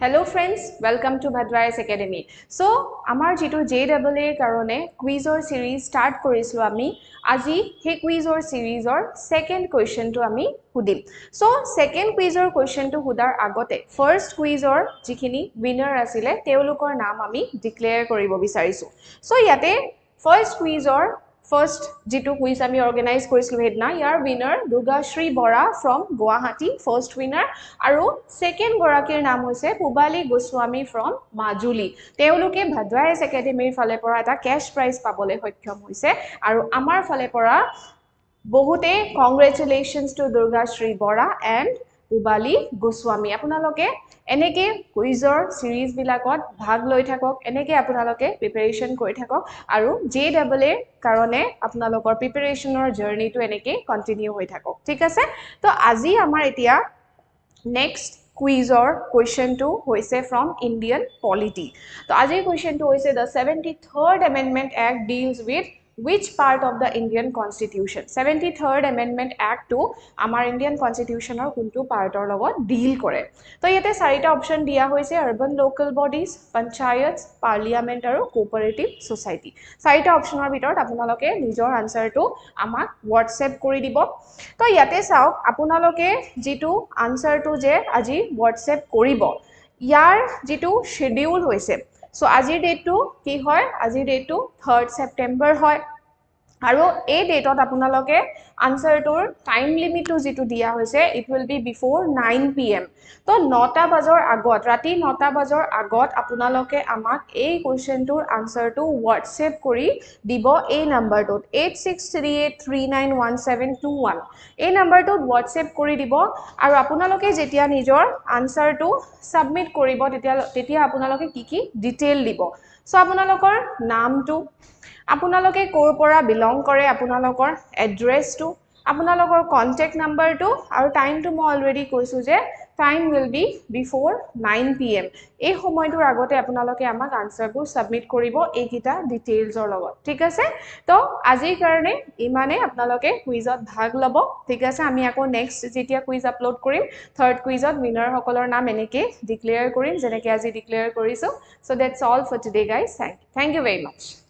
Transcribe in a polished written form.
Hello friends, welcome to Bhadrais Academy. So, amar jitu JAA karone quizor series start korislo ami aji he quizor series or second question to ami hudim. So, second quizor question to hudar agote first quizor jikhini winner asile teolukor naam ami declare koribo bisarisu. So, yate first quizor First jitu quiz ami organize korislo hedna yar winner Durgashri Bora from Guwahati first winner aru second gorakir naam hoise Pubali Goswami from Majuli teuluke Bhadrais Academy phale pora eta cash prize pabole hoikyom hoise aru amar phale pora বহুতে congratulations to Durgashri Bora and Pubali Goswami আপোনালোকে এনেকে কুইজৰ সিৰিজ বিলাকত ভাগ লৈ থাকক এনেকে আপোনালোকে preparation কৰি থাকক আৰু JAA কাৰণে আপোনালোকৰ প্ৰিপাৰেচনৰ জাৰ্নিটো এনেকে কন্টিনিউ হৈ থাকক ঠিক আছে তো আজি আমাৰ এতিয়া next quizor question to hoise from Indian polity to ajir question to hoise the 73rd amendment act deals with which part of the Indian constitution 73rd amendment act to amar Indian constitution or kuntu part or logot deal kore to yete sarita option dia hoise urban local bodies panchayats parliament aru cooperative society sarita option or bitor apunaloke nijor answer to amak whatsapp kori dibo to yate saok apunaloke jitu answer to je aji whatsapp koribo yar jitu schedule hoise so ajir date to ki hoy ajir date to 3rd September hoy আৰু এই ডেটত আপোনালোকে আনসাৰটোৰ time লিমিটটো যেটো দিয়া হৈছে it will be বিফোৰ 9 pm তো 9টা বজাৰ আগত ৰাতি 9টা বজাৰ আগত আপোনালোকে আমাক এই কোৱেশ্চনটোৰ আনসাৰটো WhatsApp কৰি দিব এই নম্বৰটোত 8638391721 এই নম্বৰটোত WhatsApp কৰি দিব আৰু আপোনালোকে যেতিয়া নিজৰ আনসাৰটো সাবমিট কৰিব তেতিয়া আপোনালোকে কি ডিটেইল দিব সো আপোনালোকৰ নামটো আপোনালোকে কোৰ পৰা বিলং কৰে আপোনালোকৰ এড্ৰেছটো আপোনালোকৰ কন্টাক্ট নাম্বাৰটো আৰু টাইমটো মই অলৰেডি কৈছো যে টাইম উইল বি বিফোৰ 9 pm এই সময়টোৰ আগতে আপোনালোকে আমাক আনসাৰবোৰ সাবমিট কৰিব এইকিটা ডিটেইলছৰ লগত ঠিক আছে তো আজিৰ কাৰণে ইমানে আপোনালোকে কুইজত ভাগ লব ঠিক আছে আমি আকৌ নেক্সট যেতিয়া কুইজ আপলোড কৰিম থাৰ্ড কুইজত উইনাৰ সকলৰ নাম এনেকে ডিক্লেয়াৰ কৰিম যেনেকে আজি ডিক্লেয়াৰ কৰিছো so that's all for today guys thank you very mass